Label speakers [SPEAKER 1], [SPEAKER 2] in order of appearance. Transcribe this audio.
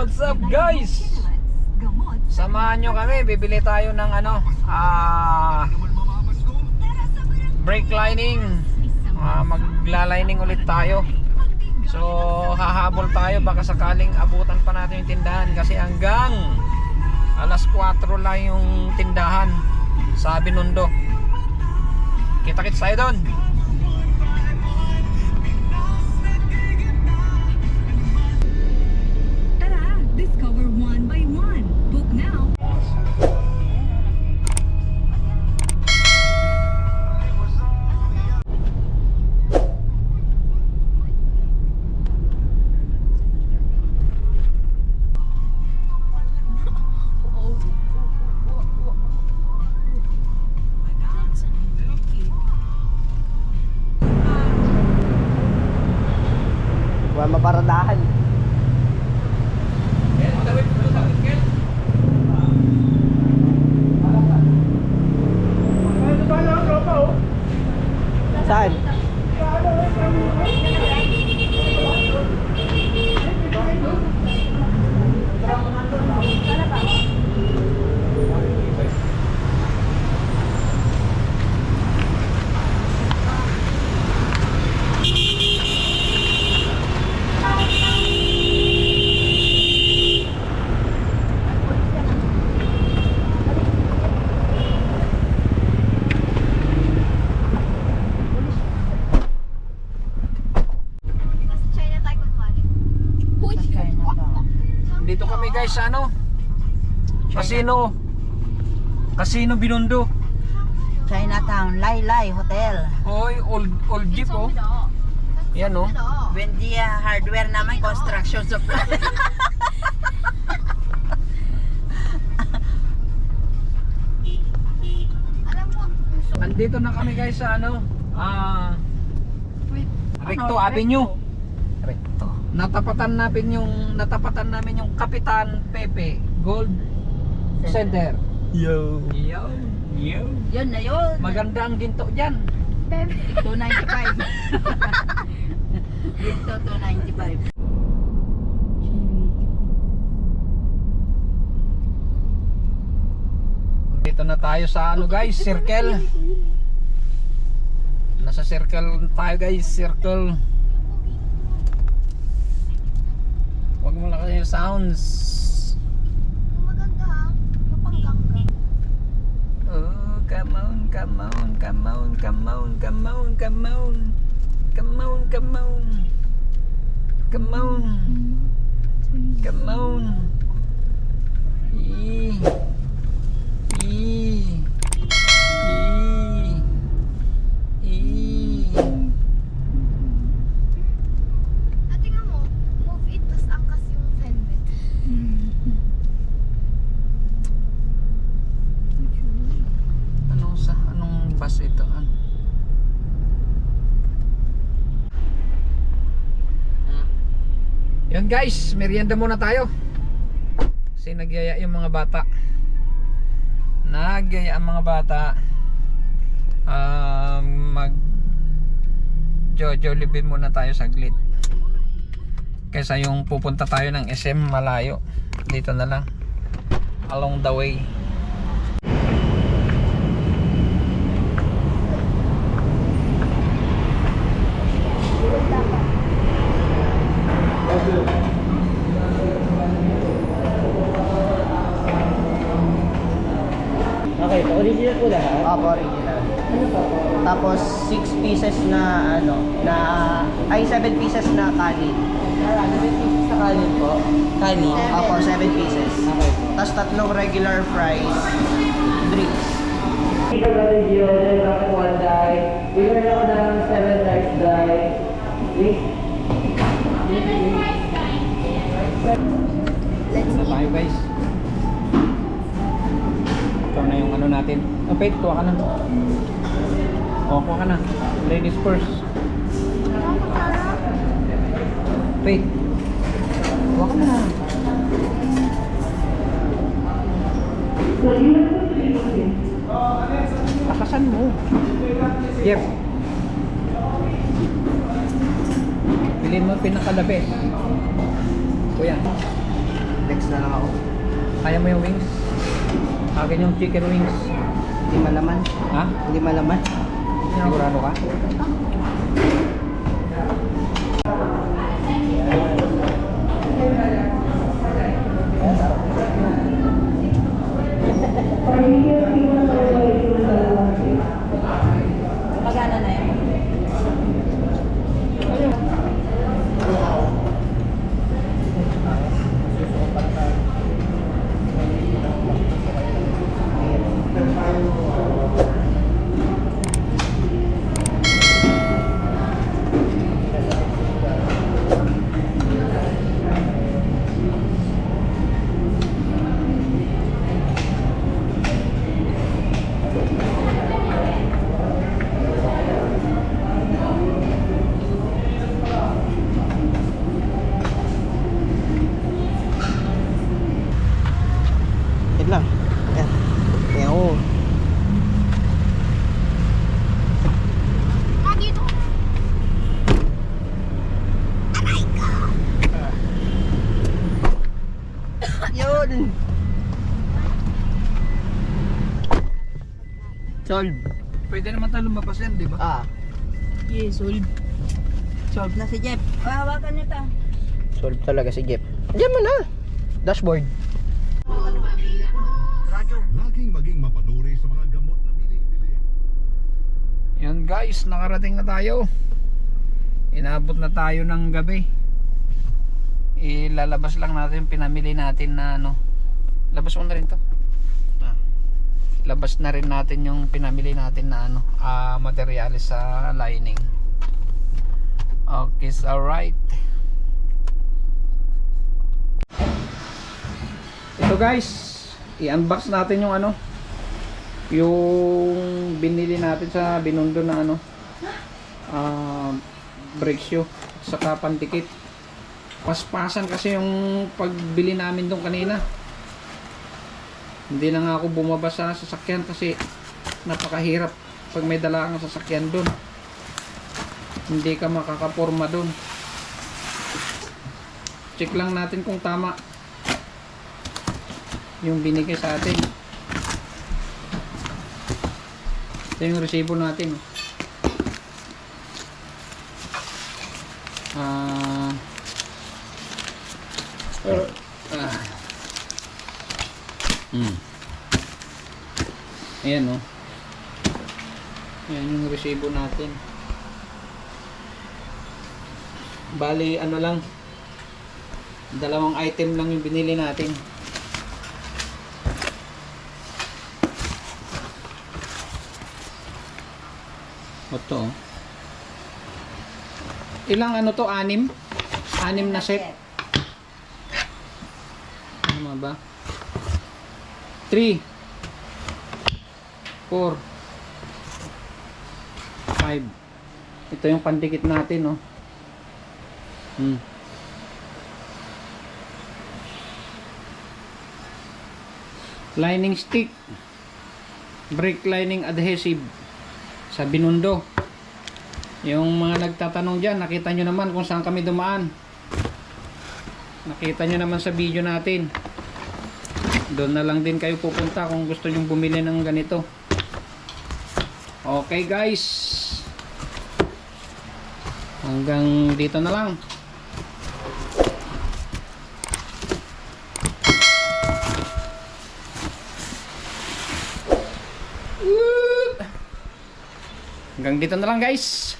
[SPEAKER 1] What's up guys? Samahan nyo kami, bibili tayo ng brake lining. Magla-lining ulit tayo. So hahabol tayo, baka sakaling abutan pa natin yung tindahan kasi hanggang alas 4 lang yung tindahan sa Binondo. Kita-kits tayo doon.
[SPEAKER 2] Discover one by one. Book now.
[SPEAKER 3] Wala maparadahan. Saan?
[SPEAKER 1] Dito kami guys sa Casino Binondo.
[SPEAKER 3] Chinatown, Laylay Hotel.
[SPEAKER 1] Oy, old jeep oh. Yan oh.
[SPEAKER 3] Buendia Hardware naman, construction supply.
[SPEAKER 1] Andito na kami guys sa Recto Avenue. Recto. Natapatan namin yung Kapitan Pepe Gold Center.
[SPEAKER 3] Yo.
[SPEAKER 1] Yun na yun. Maganda ang ginto diyan.
[SPEAKER 3] 295. Dito 295.
[SPEAKER 1] Dito na tayo sa guys, circle. Nasa circle tayo guys, circle. Huwag mo lang kasi yung sounds.
[SPEAKER 2] Maganda ha, yung panggangga.
[SPEAKER 1] Oh, come on, come on, come on, come on, come on, come on. Come on, come on. Come on. Come on.
[SPEAKER 2] Tingnan mo, move it, tas angkas yung fendit.
[SPEAKER 1] Anong bus ito? Yan guys, merienda muna tayo. Kasi nagyaya yung mga bata. Nagyaya ang mga bata. Mag Jollibee muna tayo saglit. Kaysa yung pupunta tayo ng SM malayo. Dito na lang. Along the way.
[SPEAKER 3] Okay, original po lahat? Opo, original. Tapos 6 pieces na 7 pieces na kanin. 7 pieces na kanin po? Kanin? Opo, 7 pieces. Okay. Tapos 3 regular fries, drinks. Ito na rin yun, ako 1 die. Bigyan ako ng 7 rice die.
[SPEAKER 1] Let's go tayo guys. Ito na yung natin. Oh, Pete, kuha ka na. Oh, kuha ka na. Ladies first. Pete, kuha ka na. Takasan mo. Yep. Bilhin mo pinaka-the best. Kuya.
[SPEAKER 3] Next na lang ako.
[SPEAKER 1] Kaya mo yung wings? Akin yung chicken wings.
[SPEAKER 3] Hindi malaman.
[SPEAKER 1] Ha?
[SPEAKER 3] Hindi malaman.
[SPEAKER 1] Sigurado ka?
[SPEAKER 2] Magana na yan.
[SPEAKER 3] Wait lang. Ayan. Ayan ako. Yun! Solve.
[SPEAKER 1] Pwede naman tayo lumabas yan, di ba?
[SPEAKER 3] Ah.
[SPEAKER 2] Yes, solve. Solve na si Jeff. Hawakan niyo ta.
[SPEAKER 3] Solve talaga si Jeff. Diyan mo na. Dashboard.
[SPEAKER 4] Laging maging mapanuri sa mga gamot na binibili.
[SPEAKER 1] Yan guys, nakarating na tayo. Inabot na tayo ng gabi. Ilalabas lang natin yung pinamili natin na ano. Labas mo na rin to. Labas na rin natin yung pinamili natin na ano, materials sa lining. Okay, so alright. Ito guys, i-unbox natin yung ano, yung binili natin sa Binondo na ano, brake shoe saka pandikit. Paspasan kasi yung pagbili namin doon kanina. Hindi na nga ako bumaba sa sasakyan kasi napakahirap pag may dala kang sasakyan doon. Hindi ka makakaporma doon. Check lang natin kung tama yung binigay sa atin. Ito yung resibo natin. Ayan o. Ayan yung resibo natin. Bali ano lang, dalawang item lang yung binili natin. Ito. Ilang ano to? 6? 6 na set. Ano ba? 3 4 5. Ito yung pandikit natin, oh. Lining stick, brake lining adhesive sa Binondo. Yung mga nagtatanong dyan, nakita nyo naman kung saan kami dumaan. Nakita nyo naman sa video natin. Doon na lang din kayo pupunta kung gusto nyo bumili ng ganito. Okay guys, hanggang dito na lang. Hanggang dito na lang guys.